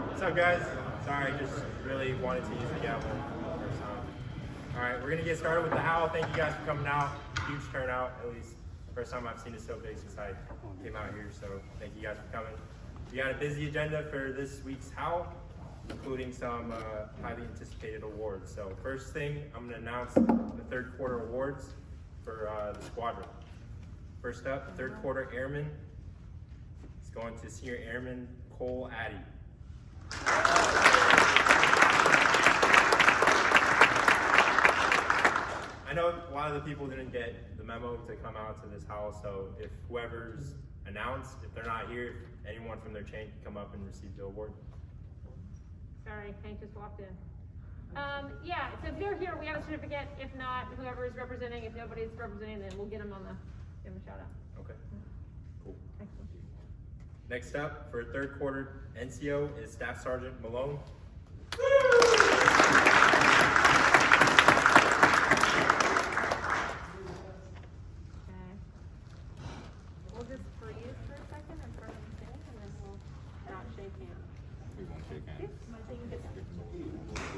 What's up, guys? Sorry, just really wanted to use the gavel. All right, we're gonna get started with the howl. Thank you guys for coming out. Huge turnout, at least first time I've seen it so big since I came out here. So thank you guys for coming. We got a busy agenda for this week's howl, including some highly anticipated awards. So first thing, I'm gonna announce the third quarter awards for the squadron. First up, third quarter airman is going to Senior Airman Cole Addy. I know a lot of the people didn't get the memo to come out to this howl, so if whoever's announced, if they're not here, anyone from their chain can come up and receive the award. Sorry, Hank just walked in. Yeah, so if they're here, we have a certificate. If not, whoever is representing, if nobody's representing, then we'll get them give them a shout out. Okay, cool. Excellent. Next up, for third quarter NCO is Staff Sergeant Malone. We'll just freeze for a second in front of the thing, and then we'll not shake hands. We won't shake hands.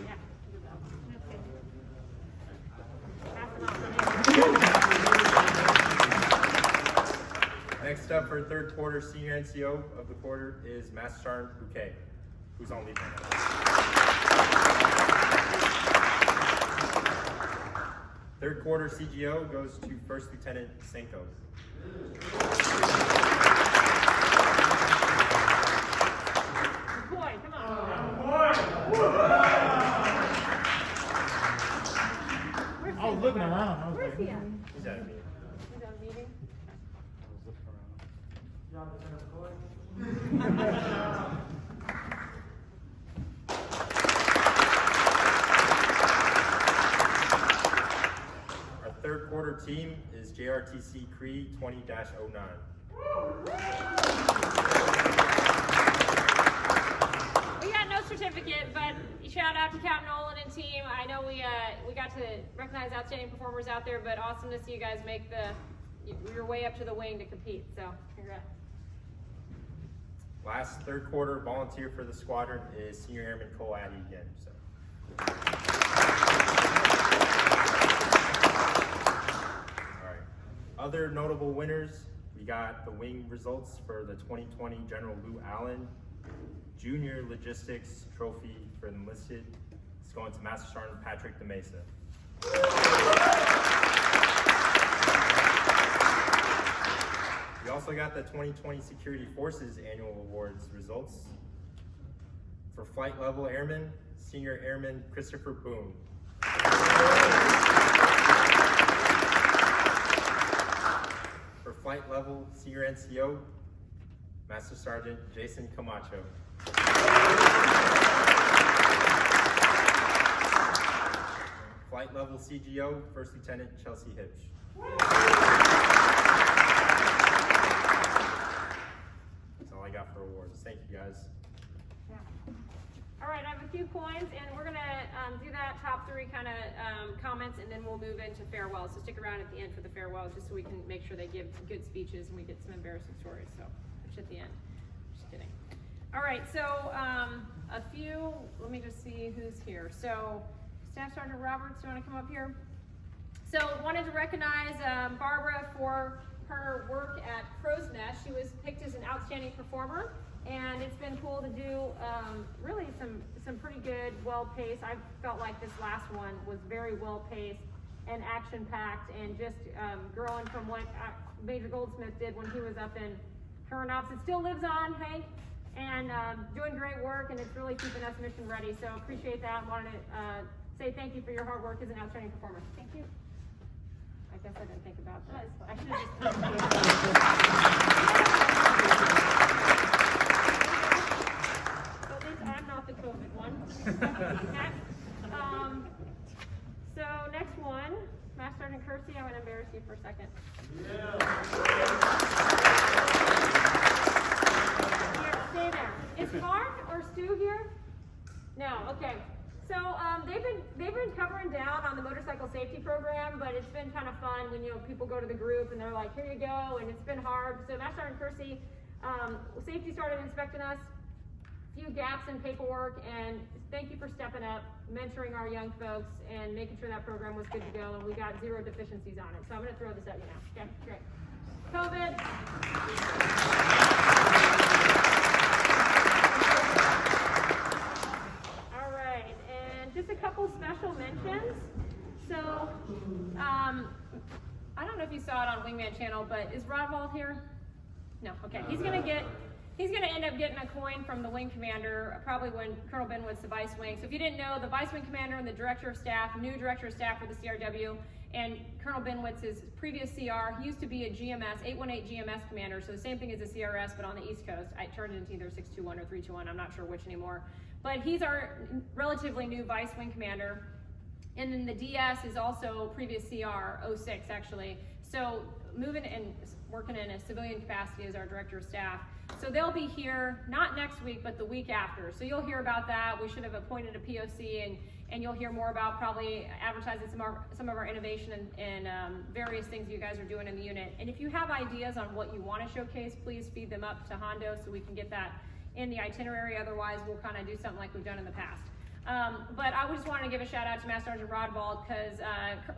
Yeah. Next up for third quarter senior NCO of the quarter is Master Sergeant Bouquet, who's on leave right now. Third quarter CGO goes to First Lieutenant Senko. Boy, come on. I was looking around. I was Where's like, he at? He's at a meeting. He's at a meeting? Our third quarter team is JRTC Cree 20-09. We got no certificate, but shout out to Captain Nolan and team. I know we got to recognize outstanding performers out there, but awesome to see you guys make your way up to the wing to compete. So congrats. Last third quarter volunteer for the squadron is Senior Airman Cole Addy again. So. All right. Other notable winners, we got the wing results for the 2020 General Lou Allen Junior Logistics Trophy for enlisted. It's going to Master Sergeant Patrick DeMesa. We also got the 2020 Security Forces Annual Awards results. For Flight Level Airman, Senior Airman Christopher Boone. For Flight Level Senior NCO, Master Sergeant Jason Camacho. Flight Level CGO, First Lieutenant Chelsea Hipsch. That's all I got for awards. Thank you, guys. Yeah. All right, I have a few coins, and we're gonna do that top three kind of comments, and then we'll move into farewell. So stick around at the end for the farewell, just so we can make sure they give good speeches and we get some embarrassing stories. So it's at the end. Just kidding. All right, so a few. Let me just see who's here. So Staff Sergeant Roberts, do you want to come up here? So wanted to recognize Barbara for her work at Crow's Nest. She was picked as an outstanding performer, and it's been cool to do really some pretty good, well-paced. I felt like this last one was very well-paced and action-packed, and just growing from what Major Goldsmith did when he was up in Current Ops. It still lives on, Hank, and doing great work, and it's really keeping us mission ready. So appreciate that. Wanted to say thank you for your hard work as an outstanding performer. Thank you. I guess I didn't think about that. I should have just so at least I'm not the COVID one. So next one, Master Sergeant Kersey, I'm going to embarrass you for a second. Here, stay there. Is Mark or Stu here? No, okay. So they've been covering down on the motorcycle safety program, but it's been kind of fun when people go to the group and they're like, here you go, and it's been hard. So Master Sergeant Kersey Safety started inspecting us, few gaps in paperwork, and thank you for stepping up, mentoring our young folks, and making sure that program was good to go, and we got 0 deficiencies on it. So I'm gonna throw this at you now, okay, great. COVID. All right, and just a couple special mentions. So, I don't know if you saw it on Wingman Channel, but is Rodwald here? No, okay, he's gonna end up getting a coin from the wing commander, probably when Colonel Benwood's the vice wing. So if you didn't know, the vice wing commander and the director of staff, new director of staff for the CRW, and Colonel Benwood's his previous CR, he used to be a GMS, 818 GMS commander, so the same thing as a CRS, but on the East Coast. I turned it into either 621 or 321, I'm not sure which anymore. But he's our relatively new vice wing commander. And then the DS is also previous CR, 06 actually. So moving and working in a civilian capacity as our director of staff. So they'll be here, not next week, but the week after. So you'll hear about that. We should have appointed a POC, and you'll hear more about probably advertising some of our innovation and various things you guys are doing in the unit. And if you have ideas on what you want to showcase, please feed them up to Hondo so we can get that in the itinerary. Otherwise, we'll kind of do something like we've done in the past. But I just wanted to give a shout out to Master Sergeant Rodwald because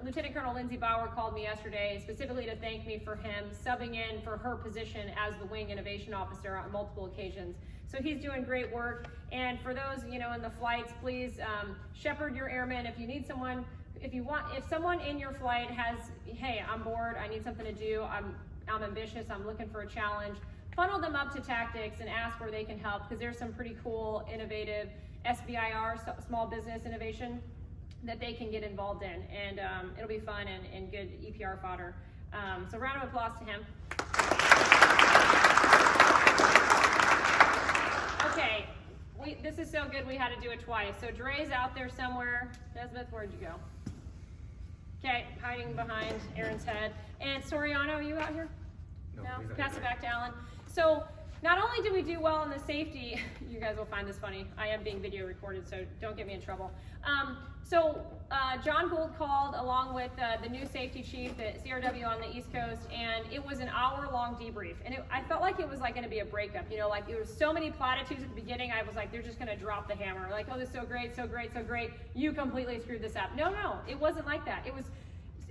Lieutenant Colonel Lindsay Bauer called me yesterday specifically to thank me for him subbing in for her position as the Wing Innovation Officer on multiple occasions. So he's doing great work. And for those, in the flights, please shepherd your airmen. If you need someone, if someone in your flight has, hey, I'm bored, I need something to do, I'm ambitious, I'm looking for a challenge, funnel them up to tactics and ask where they can help because there's some pretty cool, innovative SBIR, small business innovation, that they can get involved in, and it'll be fun and good EPR fodder. So round of applause to him. Okay, this is so good we had to do it twice. So Dre's out there somewhere. Desmith, where'd you go? Okay, hiding behind Aaron's head. And Soriano, are you out here? No? Pass it back to Alan. So not only did we do well in the safety, you guys will find this funny, I am being video recorded, so don't get me in trouble. John Gould called along with the new safety chief at CRW on the East Coast, and it was an hour-long debrief. And I felt like it was like going to be a breakup, like there was so many platitudes at the beginning, I was like, they're just going to drop the hammer. Like, oh, this is so great, so great, so great. You completely screwed this up. No, it wasn't like that. It was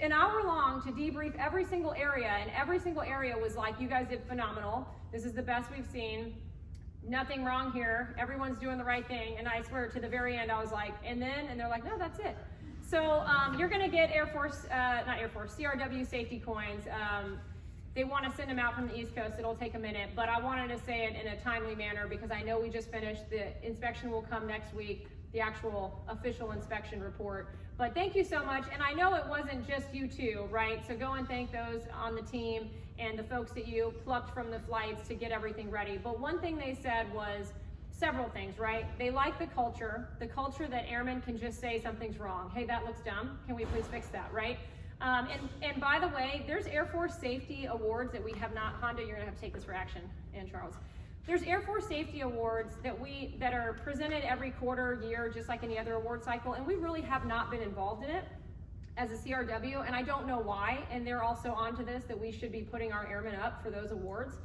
an hour long to debrief every single area, and every single area was like, you guys did phenomenal. This is the best we've seen. Nothing wrong here. Everyone's doing the right thing. And I swear to the very end, I was like, and they're like, no, that's it. So you're gonna get CRW safety coins. They want to send them out from the East Coast. It'll take a minute, but I wanted to say it in a timely manner because I know we just finished. The inspection will come next week, the actual official inspection report. But thank you so much. And I know it wasn't just you two, right? So go and thank those on the team and the folks that you plucked from the flights to get everything ready. But one thing they said was several things, right? They like the culture that airmen can just say something's wrong. Hey, that looks dumb. Can we please fix that, right? And by the way, there's Air Force safety awards that we have not, Hondo, you're gonna have to take this for action, and Charles. There's Air Force safety awards that are presented every quarter, year, just like any other award cycle, and we really have not been involved in it as a CRW, and I don't know why, and they're also onto this, that we should be putting our airmen up for those awards.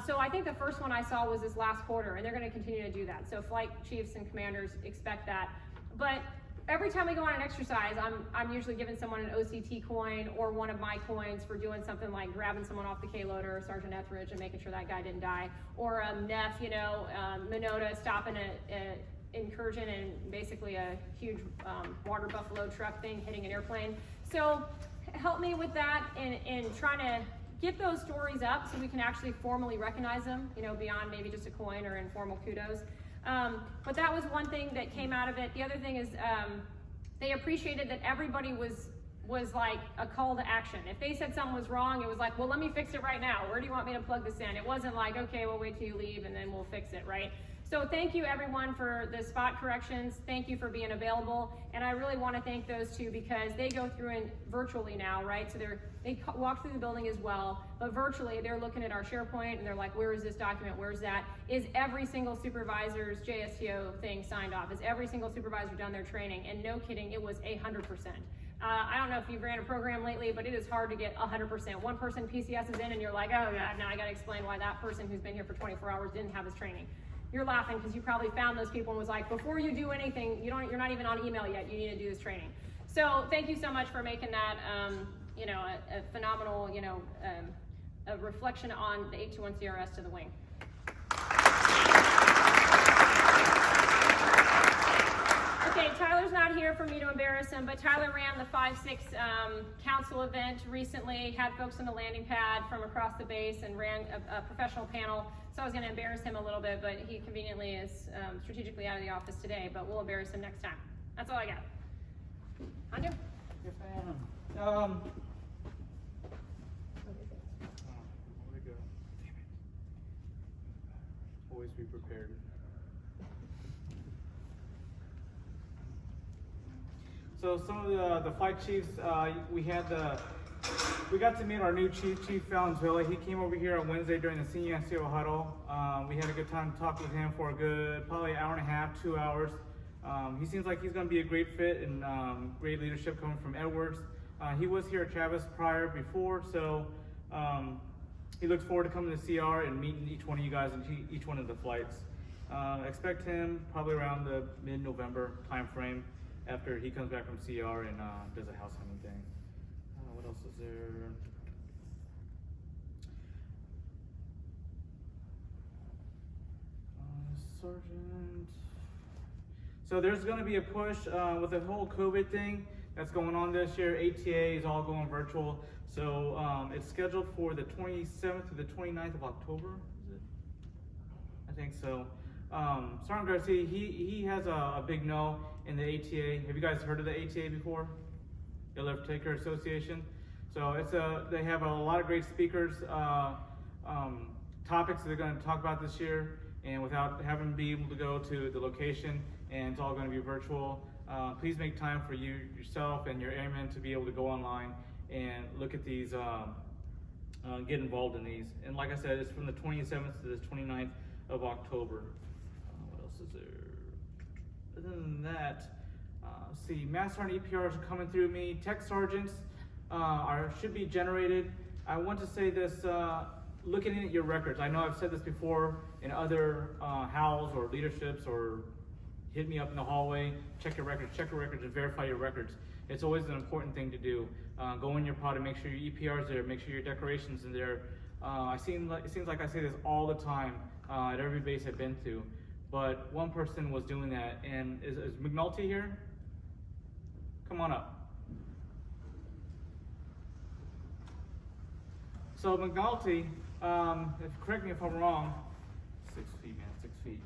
So I think the first one I saw was this last quarter, and they're gonna continue to do that. So flight chiefs and commanders expect that. But every time we go on an exercise, I'm usually giving someone an OCT coin or one of my coins for doing something like grabbing someone off the K-loader, Sergeant Etheridge, and making sure that guy didn't die. Or Neff, Minota stopping an incursion and basically a huge water buffalo truck thing hitting an airplane. So help me with that in trying to get those stories up so we can actually formally recognize them, beyond maybe just a coin or informal kudos. But that was one thing that came out of it. The other thing is they appreciated that everybody was like a call to action. If they said something was wrong, it was like, well, let me fix it right now. Where do you want me to plug this in? It wasn't like, okay, we'll wait till you leave and then we'll fix it, right? So thank you everyone for the spot corrections. Thank you for being available. And I really want to thank those two because they go through it virtually now, right? So they walk through the building as well, but virtually they're looking at our SharePoint and they're like, where is this document? Where's that? Is every single supervisor's JSTO thing signed off? Is every single supervisor done their training? And no kidding, it was 100%. I don't know if you've ran a program lately, but it is hard to get 100%. One person PCS is in and you're like, oh God, now I gotta explain why that person who's been here for 24 hours didn't have his training. You're laughing because you probably found those people and was like, before you do anything, you're not even on email yet, you need to do this training. So thank you so much for making that, a phenomenal, a reflection on the 821 CRS to the wing. Okay, Tyler's not here for me to embarrass him, but Tyler ran the 5-6 council event recently, had folks on the landing pad from across the base and ran a professional panel. So I was gonna embarrass him a little bit, but he conveniently is strategically out of the office today, but we'll embarrass him next time. That's all I got. Anju? Yes, ma'am. Where'd it go? Damn it. Always be prepared. So some of the flight chiefs, we got to meet our new chief, Chief Valenzuela. He came over here on Wednesday during the senior NCO huddle. We had a good time to talk with him for a good, probably an hour and a half, 2 hours. He seems like he's going to be a great fit and great leadership coming from Edwards. He was here at Travis before, so he looks forward to coming to CR and meeting each one of you guys in each one of the flights. Expect him probably around the mid-November time frame after he comes back from CR and does a house hunting thing. What else is there? Sergeant. So there's going to be a push with the whole COVID thing that's going on this year. ATA is all going virtual. So it's scheduled for the 27th to the 29th of October, is it? I think so. Sergeant Garcia, he has a big no in the ATA. Have you guys heard of the ATA before? The Air Taker Association. So they have a lot of great speakers, topics that they're going to talk about this year, and without having to be able to go to the location, and it's all going to be virtual. Please make time for yourself and your airmen to be able to go online and look at these, get involved in these. And like I said, it's from the 27th to the 29th of October. What else is there? Other than that, see, Master Sergeant EPRs are coming through me. Tech Sergeants should be generated. I want to say this, looking at your records. I know I've said this before in other howls or leaderships, or hit me up in the hallway, check your records and verify your records. It's always an important thing to do. Go in your pod and make sure your EPR's there, make sure your decorations are there. It seems like I say this all the time at every base I've been to, but one person was doing that. And is McNulty here? Come on up. So McNulty, correct me if I'm wrong, 6 feet, man, 6 feet.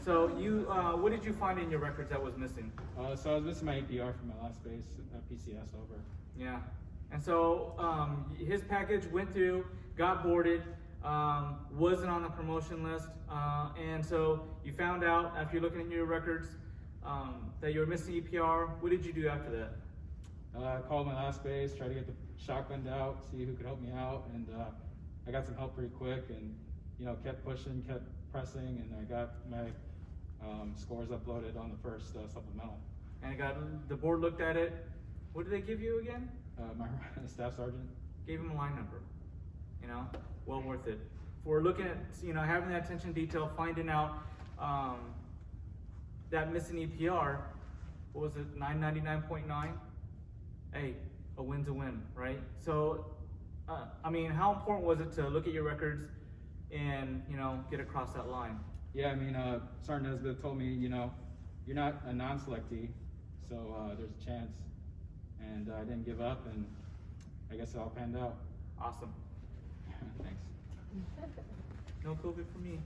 So what did you find in your records that was missing? So I was missing my APR from my last base, PCS over. Yeah, and so his package went through, got boarded, wasn't on the promotion list, and so you found out after you're looking at your records that you were missing EPR. What did you do after that? I called my last base, tried to get the shotgunned out, see who could help me out, and I got some help pretty quick, and kept pushing, kept pressing, and I got my scores uploaded on the first supplemental. And the board looked at it. What did they give you again? My staff sergeant gave him a line number. Well worth it. For looking at having that attention to detail, finding out that missing EPR. What was it? 999.9. Hey, a win's a win, right? So, how important was it to look at your records and get across that line? Yeah, Sergeant Nesbitt told me, you're not a non-selectee, so there's a chance. And I didn't give up, and I guess it all panned out. Awesome. Thanks. No COVID for me.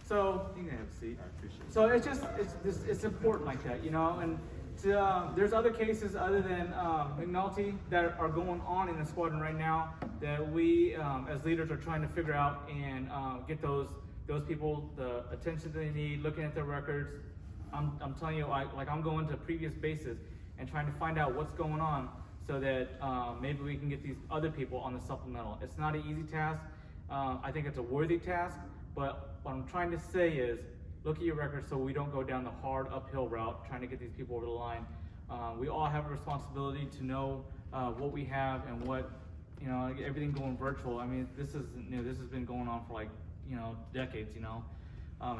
So you can have a seat. I appreciate it. So it's important like that, and there's other cases other than McNulty that are going on in the squadron right now that we as leaders are trying to figure out and get those people the attention they need, looking at their records. I'm telling you, I'm going to previous bases and trying to find out what's going on so that maybe we can get these other people on the supplemental. It's not an easy task. I think it's a worthy task, but what I'm trying to say is look at your records so we don't go down the hard uphill route trying to get these people over the line. We all have a responsibility to know what we have and what, you know, everything going virtual. I mean, this is new. This has been going on for like, you know, decades, you know,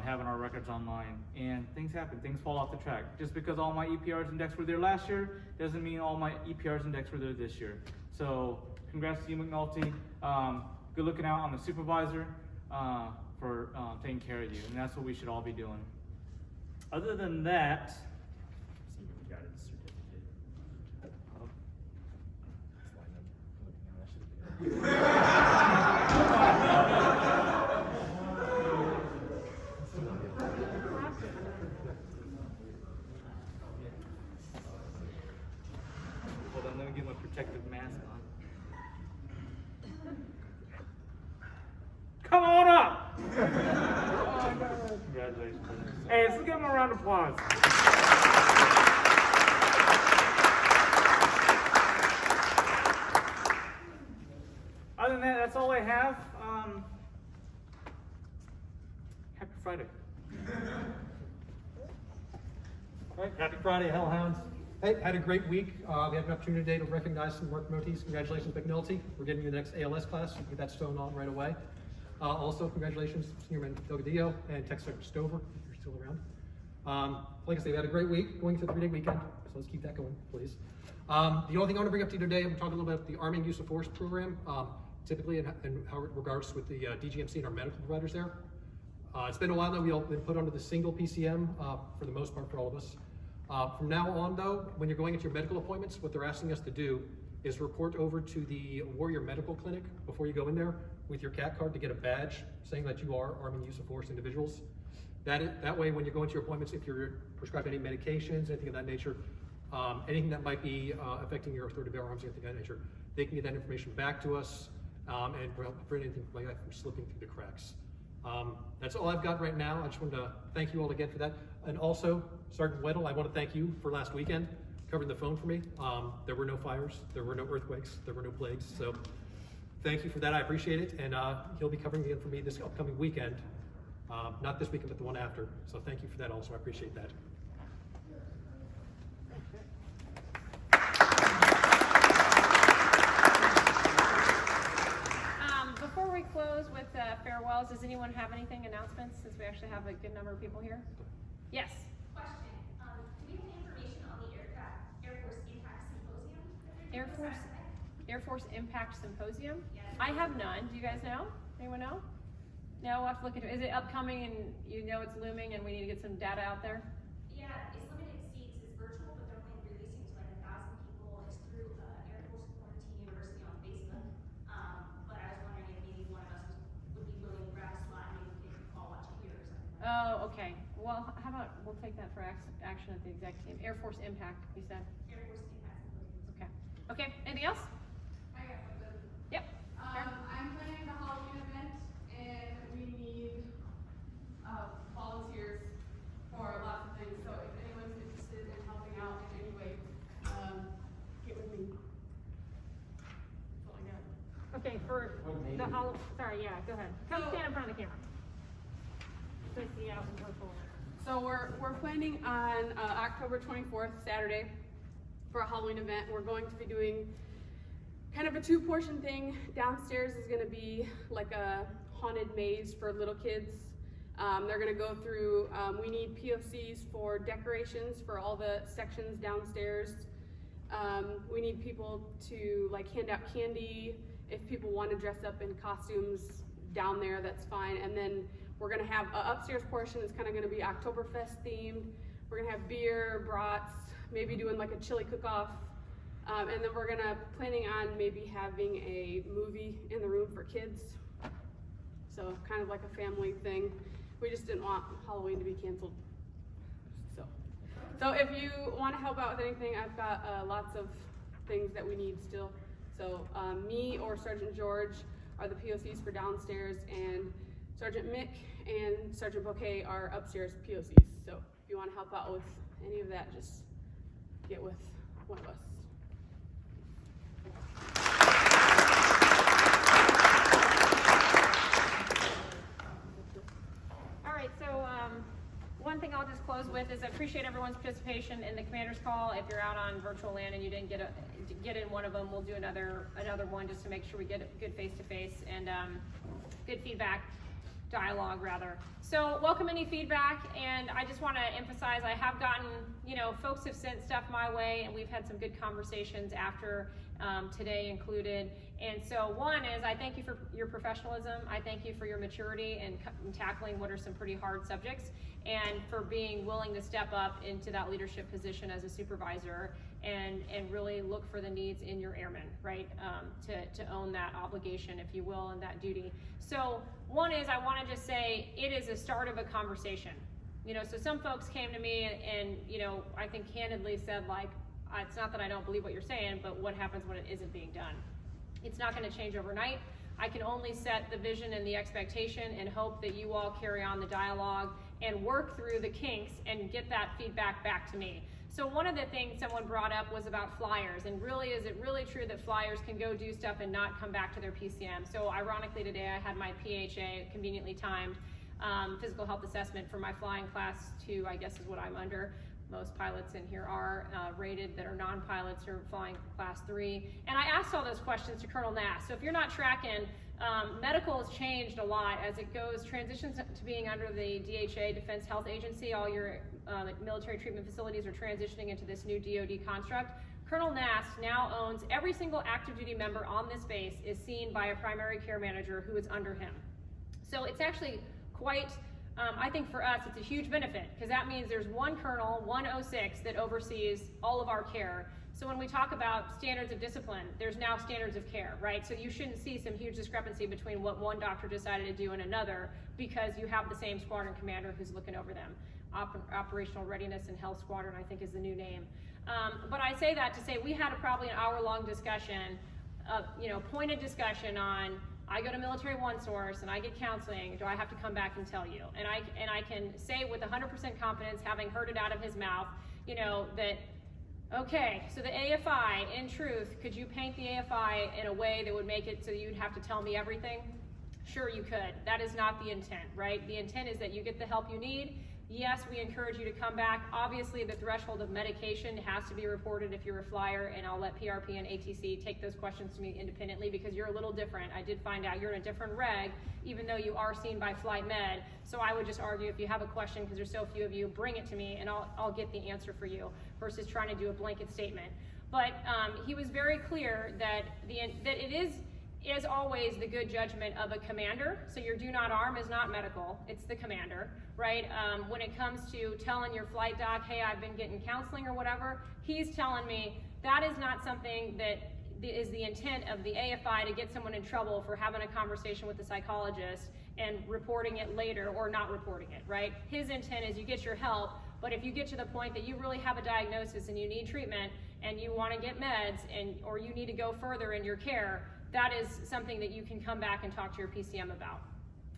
having our records online. And things happen. Things fall off the track. Just because all my EPRs index were there last year doesn't mean all my EPRs index were there this year. So congrats to you, McNulty. Good looking out on the supervisor for taking care of you. And that's what we should all be doing. Other than that, See, we got a certificate. hold on, let me get my protective mask on. Come on up! Congratulations. Hey, let's give him a round of applause. Other than that, that's all I have. Happy Friday. All right, happy Friday, Hellhounds. Hey, had a great week. We had an opportunity today to recognize some work promotees. Congratulations, McNulty. We're getting you the next ALS class. You can get that stone on right away. Also, congratulations, Seniorman Delgadillo and Tech Sergeant Stover, if you're still around. Like I say, we had a great week going to the 3-day weekend, so let's keep that going, please. The only thing I want to bring up to you today, I'm talking a little bit about the Arming Use of Force program, typically in how it regards with the DGMC and our medical providers there. It's been a while now. We've all been put under the single PCM for the most part for all of us. From now on, though, when you're going into your medical appointments, what they're asking us to do is report over to the Warrior Medical Clinic before you go in there with your CAT card to get a badge saying that you are Arming Use of Force individuals. That way, when you go into your appointments, if you're prescribed any medications, anything of that nature, anything that might be affecting your authority to bear arms, anything of that nature, they can get that information back to us and prevent anything like that from slipping through the cracks. That's all I've got right now. I just wanted to thank you all again for that. And also, Sergeant Weddle, I want to thank you for last weekend, covering the phone for me. There were no fires, there were no earthquakes, there were no plagues. So thank you for that, I appreciate it. And he'll be covering it for me this upcoming weekend. Not this weekend, but the one after. So thank you for that also, I appreciate that. Before we close with farewells, does anyone have anything, announcements, since we actually have a good number of people here? Yes? Question, do we have information on the Air Force Impact Symposium? Air Force Impact Symposium? Yes. I have none. Do you guys know? Anyone know? No, we'll have to look into it. Is it upcoming and you know it's looming and we need to get some data out there? Yeah, it's limited seats, it's virtual, but they're only releasing to like 1,000 people. It's through Air Force Quarantine University on Facebook. But I was wondering if maybe one of us would be willing to grab a slot and maybe we could all watch it here or something. Oh, okay. Well, how about we'll take that for action at the exec team. Air Force Impact, you said? Air Force Impact Symposium. Okay. Okay, anything else? I got something. Yep. Karen? I'm planning the Halloween event, and we need volunteers for lots of things. So if anyone's interested in helping out in any way, get with me. That's all I got. Okay, for the sorry, yeah, go ahead. Come So- stand in front of the camera. So I see out in purple. So we're planning on October 24th, Saturday, for a Halloween event. We're going to be doing kind of a 2-portion thing. Downstairs is going to be like a haunted maze for little kids. They're going to go through, we need POCs for decorations for all the sections downstairs. We need people to like hand out candy. If people want to dress up in costumes down there, that's fine. And then we're going to have an upstairs portion that's kind of going to be Oktoberfest themed. We're going to have beer, brats, maybe doing like a chili cook-off. And then we're planning on maybe having a movie in the room for kids. So kind of like a family thing. We just didn't want Halloween to be canceled. So if you want to help out with anything, I've got lots of things that we need still. So me or Sergeant George are the POCs for downstairs, and Sergeant Mick and Sergeant Bouquet are upstairs POCs. So if you want to help out with any of that, just get with one of us. All right, so appreciate everyone's participation in the commander's call. If you're out on virtual land and you didn't get in one of them, we'll do another one just to make sure we get a good face-to-face and good feedback, dialogue rather. So welcome any feedback, and I just want to emphasize I have gotten, folks have sent stuff my way, and we've had some good conversations after today included. And so one is I thank you for your professionalism. I thank you for your maturity in tackling what are some pretty hard subjects, and for being willing to step up into that leadership position as a supervisor and really look for the needs in your airmen, right? To own that obligation, if you will, and that duty. So one is I want to just say it is a start of a conversation. So some folks came to me and I think candidly said, like, it's not that I don't believe what you're saying, but what happens when it isn't being done? It's not going to change overnight. I can only set the vision and the expectation and hope that you all carry on the dialogue and work through the kinks and get that feedback back to me. So one of the things someone brought up was about flyers, and really, is it really true that flyers can go do stuff and not come back to their PCM? So ironically today I had my PHA, conveniently timed, physical health assessment for my flying class 2, I guess is what I'm under. Most pilots in here are rated that are non-pilots or flying class 3. And I asked all those questions to Colonel Nass. So if you're not tracking, medical has changed a lot as it transitions to being under the DHA, Defense Health Agency. All your military treatment facilities are transitioning into this new DoD construct. Colonel Nass now owns every single active duty member on this base is seen by a primary care manager who is under him. So it's actually quite, I think for us, it's a huge benefit, because that means there's one colonel, 106, that oversees all of our care. So when we talk about standards of discipline, there's now standards of care, right? So you shouldn't see some huge discrepancy between what one doctor decided to do and another, because you have the same squadron commander who's looking over them. Operational Readiness and Health Squadron, I think, is the new name. But I say that to say we had probably an hour-long discussion, pointed discussion on, I go to Military One Source and I get counseling, do I have to come back and tell you? And I can say with 100% confidence, having heard it out of his mouth, that, okay, so the AFI, in truth, could you paint the AFI in a way that would make it so you'd have to tell me everything? Sure, you could. That is not the intent, right? The intent is that you get the help you need. Yes, we encourage you to come back. Obviously, the threshold of medication has to be reported if you're a flyer, and I'll let PRP and ATC take those questions to me independently, because you're a little different. I did find out you're in a different reg, even though you are seen by Flight Med. So I would just argue, if you have a question, because there's so few of you, bring it to me and I'll get the answer for you, versus trying to do a blanket statement. But he was very clear that it is, as always, the good judgment of a commander. So your do not arm is not medical, it's the commander, right? When it comes to telling your flight doc, hey, I've been getting counseling or whatever, he's telling me that is not something that is the intent of the AFI to get someone in trouble for having a conversation with the psychologist and reporting it later or not reporting it, right? His intent is you get your help, but if you get to the point that you really have a diagnosis and you need treatment and you want to get meds or you need to go further in your care, that is something that you can come back and talk to your PCM about.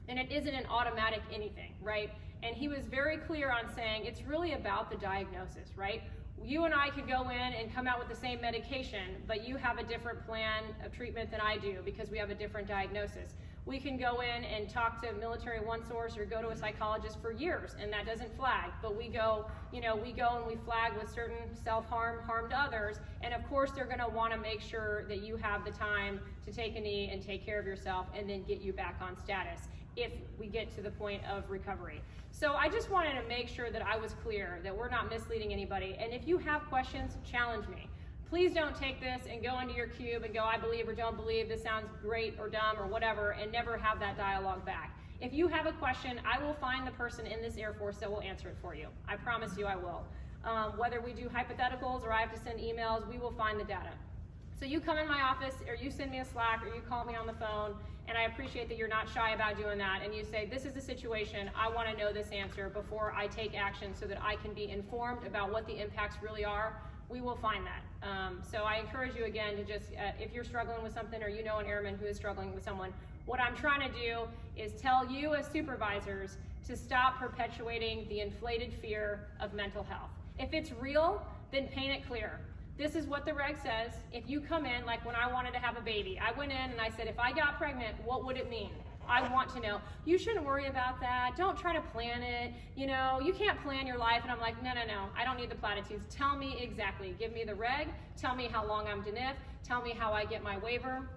And it isn't an automatic anything, right? And he was very clear on saying it's really about the diagnosis, right? You and I could go in and come out with the same medication, but you have a different plan of treatment than I do because we have a different diagnosis. We can go in and talk to Military One Source or go to a psychologist for years, and that doesn't flag. But we go and we flag with certain self-harm, harm to others, and of course they're going to want to make sure that you have the time to take a knee and take care of yourself and then get you back on status if we get to the point of recovery. So I just wanted to make sure that I was clear, that we're not misleading anybody. And if you have questions, challenge me. Please don't take this and go into your cube and go, I believe or don't believe, this sounds great or dumb or whatever, and never have that dialogue back. If you have a question, I will find the person in this Air Force that will answer it for you. I promise you I will. Whether we do hypotheticals or I have to send emails, we will find the data. So you come in my office, or you send me a Slack, or you call me on the phone, and I appreciate that you're not shy about doing that, and you say, this is the situation, I want to know this answer before I take action so that I can be informed about what the impacts really are. We will find that. So I encourage you again to just, if you're struggling with something or you know an airman who is struggling with someone, what I'm trying to do is tell you as supervisors to stop perpetuating the inflated fear of mental health. If it's real, then paint it clear. This is what the reg says. If you come in, like when I wanted to have a baby, I went in and I said, if I got pregnant, what would it mean? I want to know. You shouldn't worry about that. Don't try to plan it. You know, you can't plan your life. And I'm like, no, I don't need the platitudes. Tell me exactly. Give me the reg. Tell me how long I'm to NIF. Tell me how I get my waiver.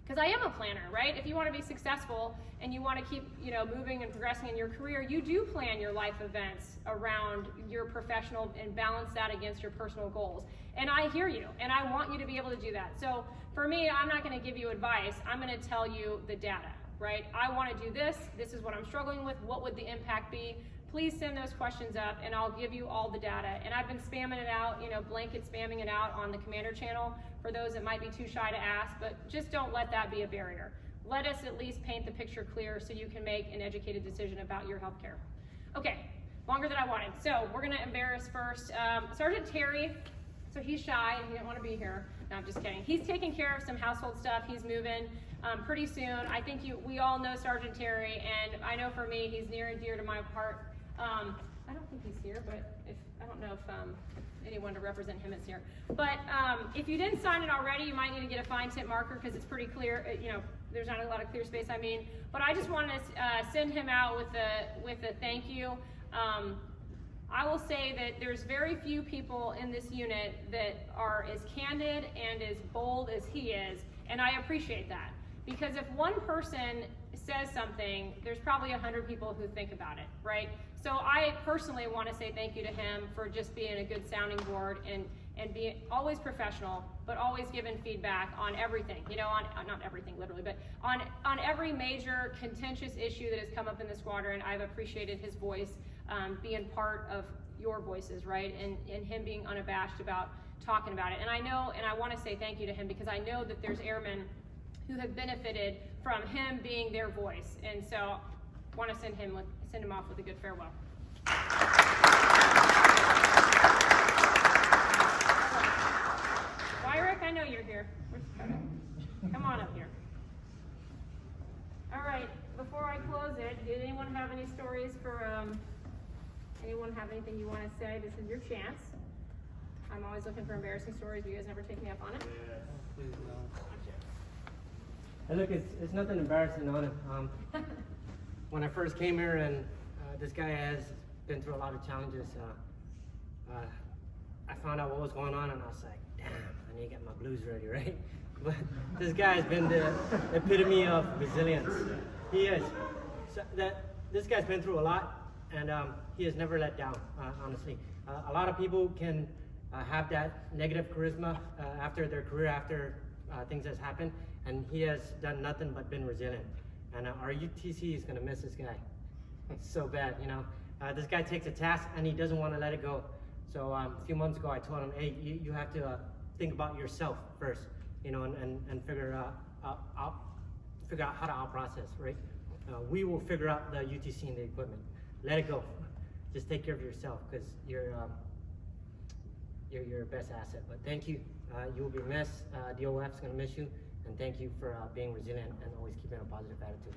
Because I am a planner, right? If you want to be successful and you want to keep, you know, moving and progressing in your career, you do plan your life events around your professional and balance that against your personal goals. And I hear you, and I want you to be able to do that. So for me, I'm not going to give you advice. I'm going to tell you the data, right? I want to do this. This is what I'm struggling with. What would the impact be? Please send those questions up, and I'll give you all the data. And I've been spamming it out, you know, blanket spamming it out on the Commander channel for those that might be too shy to ask, but just don't let that be a barrier. Let us at least paint the picture clear so you can make an educated decision about your healthcare. Okay, longer than I wanted. So we're gonna embarrass first. Sergeant Terry, so he's shy and he didn't want to be here. No, I'm just kidding. He's taking care of some household stuff. He's moving pretty soon. I think we all know Sergeant Terry, and I know for me, he's near and dear to my heart. I don't think he's here, but I don't know if anyone to represent him is here. But if you didn't sign it already, you might need to get a fine tip marker because it's pretty clear. You know, there's not a lot of clear space. But I just want to send him out with a thank you. I will say that there's very few people in this unit that are as candid and as bold as he is, and I appreciate that. Because if one person says something, there's probably 100 people who think about it, right? So I personally want to say thank you to him for just being a good sounding board and being always professional, but always giving feedback on everything, you know, on not everything literally, but on every major contentious issue that has come up in the squadron. I've appreciated his voice being part of your voices, right? And him being unabashed about talking about it. And I know, and I want to say thank you to him because I know that there's airmen who have benefited from him being their voice. And so I want to send him off with a good farewell. Wyrick, I know you're here. Come on up here. All right, before I close it, did anyone have any stories for, anyone have anything you want to say? This is your chance. I'm always looking for embarrassing stories. You guys never take me up on it? Yeah, please no. Hey, look, it's nothing embarrassing on it. When I first came here, and this guy has been through a lot of challenges, I found out what was going on, and I was like, damn, I need to get my blues ready, right? But this guy has been the epitome of resilience. He is. So this guy's been through a lot, and he has never let down, honestly. A lot of people can have that negative charisma after their career, after things has happened, and he has done nothing but been resilient. And our UTC is gonna miss this guy. It's so bad, you know. This guy takes a task and he doesn't want to let it go. So a few months ago, I told him, hey, you have to think about yourself first, you know, and figure out how to out-process, right? We will figure out the UTC and the equipment. Let it go. Just take care of yourself because you're your best asset. But thank you. You will be missed. DOF is gonna miss you, and thank you for being resilient and always keeping a positive attitude.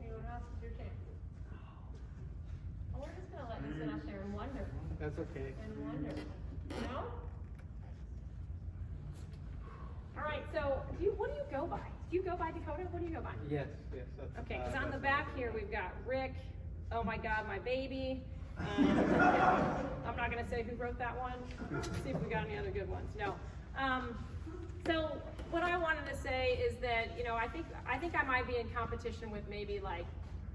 Anyone else? It's your chance. Oh, we're just gonna let you sit up there and wonder. That's okay. And wonder. No? All right, so what do you go by? Do you go by Dakota? What do you go by? Yes, that's Okay, because on the back here we've got Rick, oh my God, my baby. I'm not gonna say who wrote that one. Let's see if we got any other good ones. No. So what I wanted to say is that, you know, I think I might be in competition with maybe like,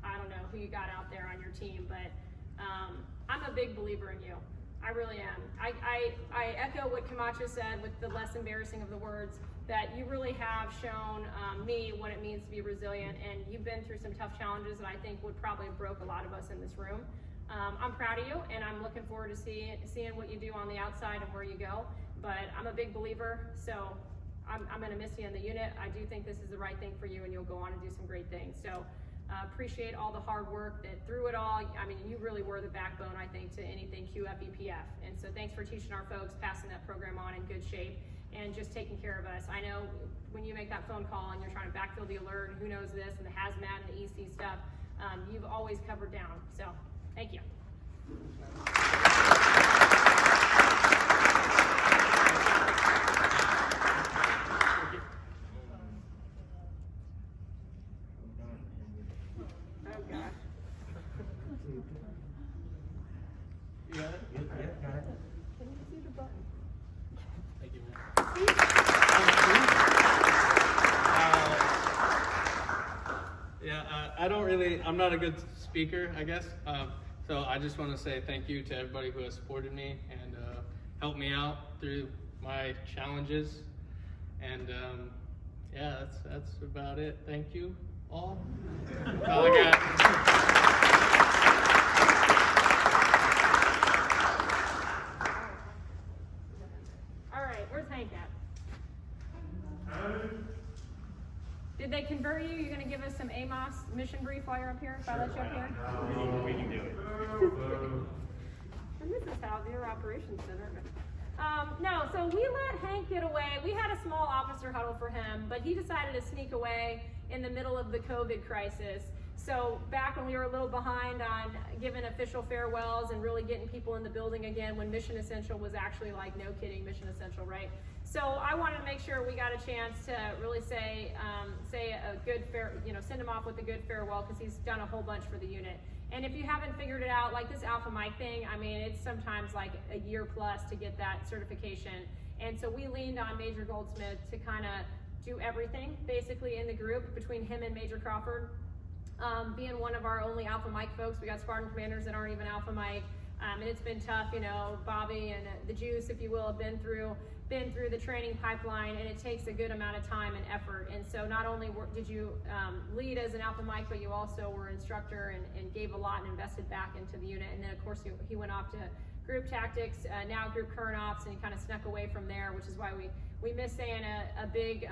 I don't know who you got out there on your team, but I'm a big believer in you. I really am. I echo what Camacho said with the less embarrassing of the words, that you really have shown me what it means to be resilient, and you've been through some tough challenges that I think would probably have broke a lot of us in this room. I'm proud of you, and I'm looking forward to seeing what you do on the outside and where you go, but I'm a big believer, so I'm gonna miss you in the unit. I do think this is the right thing for you, and you'll go on and do some great things. So appreciate all the hard work that through it all, I mean, you really were the backbone, I think, to anything QFEPF. And so thanks for teaching our folks, passing that program on in good shape, and just taking care of us. I know when you make that phone call and you're trying to backfill the alert, and who knows this, and the hazmat and the EC stuff, you've always covered down. So thank you. Oh gosh. You got it? Yeah, got it. Can you see the button? Thank you, man. I'm not a good speaker, I guess. So I just want to say thank you to everybody who has supported me and helped me out through my challenges. And yeah, that's about it. Thank you all. That's all I got. All right, where's Hank at? Did they convert you? You're gonna give us some AMOS mission brief while you're up here, if I let you up here? We can do it. And this is how your operations center. No, so we let Hank get away. We had a small officer huddle for him, but he decided to sneak away in the middle of the COVID crisis. So back when we were a little behind on giving official farewells and really getting people in the building again, when Mission Essential was actually like, no kidding, Mission Essential, right? So I wanted to make sure we got a chance to really say a good send him off with a good farewell, because he's done a whole bunch for the unit. And if you haven't figured it out, like this Alpha Mike thing, I mean, it's sometimes like a year plus to get that certification. And so we leaned on Major Goldsmith to kind of do everything basically in the group between him and Major Crawford. Being one of our only Alpha Mike folks, we got squadron commanders that aren't even Alpha Mike. And it's been tough, you know, Bobby and the Juice, if you will, have been through the training pipeline, and it takes a good amount of time and effort. And so not only did you lead as an Alpha Mike, but you also were instructor and gave a lot and invested back into the unit. And then of course he went off to group tactics, now group current ops, and he kind of snuck away from there, which is why we miss saying a big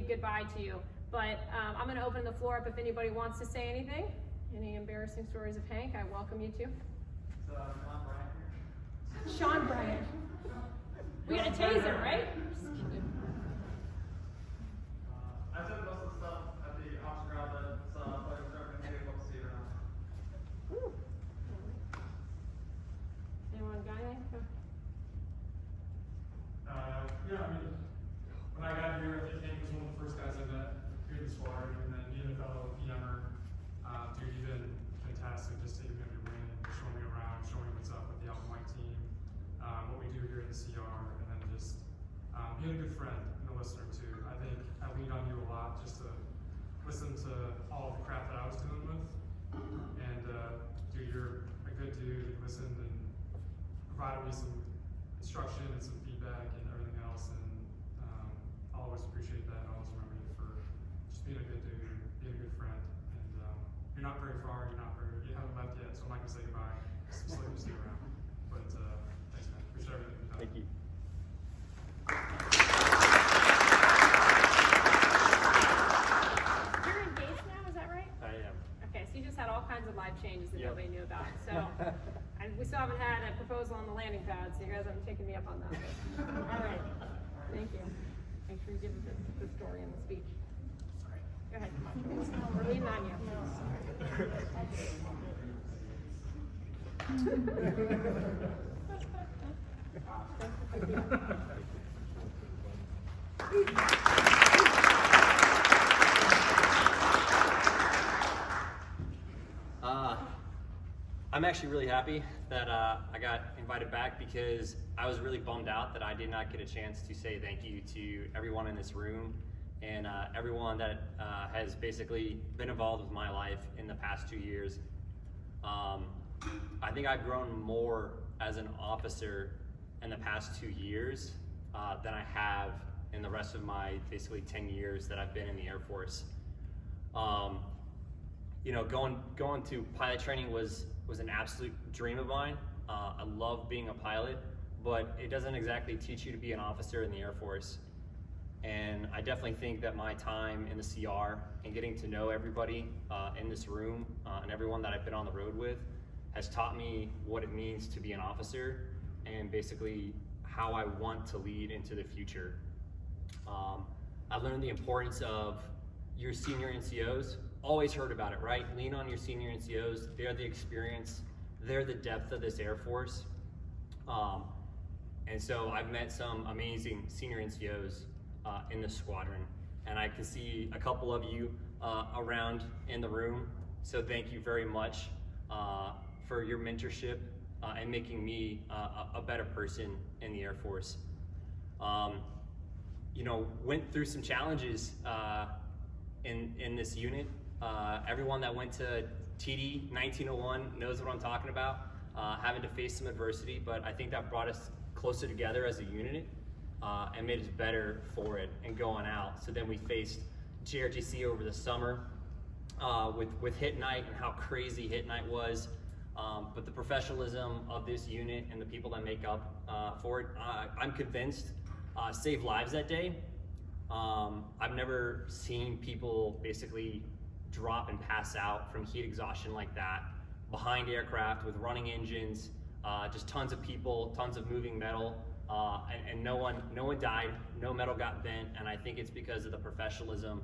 goodbye to you. But I'm gonna open the floor up if anybody wants to say anything. Any embarrassing stories of Hank, I welcome you to. Sean Bryant. We got a taser, right? I took most of the stuff at the option outlet, so I was going to take a see around. Ooh. Anyone got anything? Yeah, I mean, when I got here, I think Hank was one of the first guys I met here in the squad, and then being a fellow PMer, dude, you've been fantastic just taking me under your wing, showing me around, showing me what's up with the Alpha Mike team, what we do here in the CR, and then just being a good friend and a listener too. I think I leaned on you a lot just to listen to all of the crap that I was dealing with, and dude, you're a good dude. You listened and provided me some instruction and some feedback and everything else, and I'll always appreciate that. I'll always remember you for just being a good dude and being a good friend. And you're not very far. You haven't left yet, so I'm not gonna say goodbye. Just let you stay around. But thanks, man. Appreciate everything you've done. Thank you. You're engaged now, is that right? I am. Okay, so you just had all kinds of life changes that Yep. nobody knew about. So, and we still haven't had a proposal on the landing pad, so you guys haven't taken me up on that. All right, thank you. Make sure you give the story in the speech. Sorry. Go ahead. We're leaning on you. I'm actually really happy that I got invited back, because I was really bummed out that I did not get a chance to say thank you to everyone in this room and everyone that has basically been involved with my life in the past 2 years. I think I've grown more as an officer in the past 2 years than I have in the rest of my basically 10 years that I've been in the Air Force. You know, going to pilot training was an absolute dream of mine. I love being a pilot, but it doesn't exactly teach you to be an officer in the Air Force. And I definitely think that my time in the CR and getting to know everybody in this room and everyone that I've been on the road with has taught me what it means to be an officer and basically how I want to lead into the future. I've learned the importance of your senior NCOs. Always heard about it, right? Lean on your senior NCOs. They're the experience they're the depth of this Air Force. And so I've met some amazing senior NCOs in the squadron, and I can see a couple of you around in the room. So thank you very much for your mentorship and making me a better person in the Air Force. You know, went through some challenges in this unit. Everyone that went to TD 1901 knows what I'm talking about, having to face some adversity, but I think that brought us closer together as a unit and made us better for it and going out. So then we faced JRGC over the summer with hit night and how crazy hit night was. But the professionalism of this unit and the people that make up for it, I'm convinced, saved lives that day. I've never seen people basically drop and pass out from heat exhaustion like that, behind aircraft with running engines, just tons of people, tons of moving metal, and no one died, no metal got bent, and I think it's because of the professionalism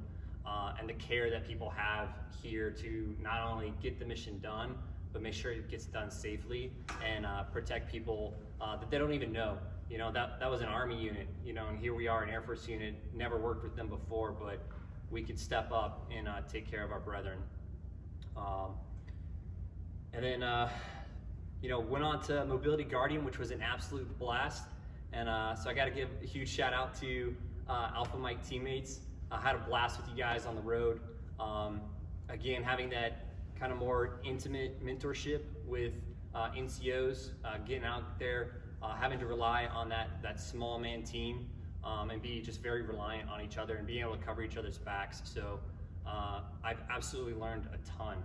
and the care that people have here to not only get the mission done, but make sure it gets done safely and protect people that they don't even know. You know, that was an Army unit, you know, and here we are, an Air Force unit, never worked with them before, but we could step up and take care of our brethren. And then, you know, went on to Mobility Guardian, which was an absolute blast. And so I got to give a huge shout out to Alpha Mike teammates. I had a blast with you guys on the road. Again, having that kind of more intimate mentorship with NCOs, getting out there, having to rely on that small man team and be just very reliant on each other and being able to cover each other's backs. So I've absolutely learned a ton.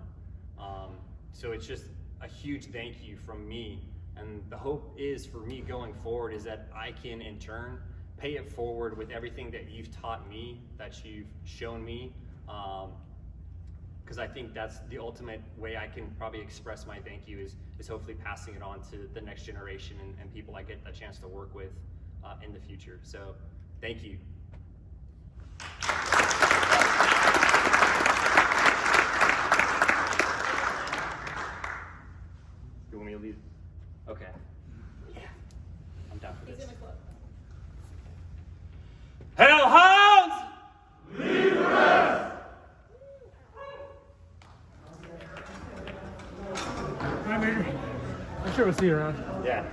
So it's just a huge thank you from me. And the hope is for me going forward is that I can in turn pay it forward with everything that you've taught me, that you've shown me. Because I think that's the ultimate way I can probably express my thank you is hopefully passing it on to the next generation and people I get a chance to work with in the future. So thank you. You want me to leave? Okay. Yeah, I'm down for this. Hellhounds! Leave the rest! I'm sure we'll see you around. Yeah.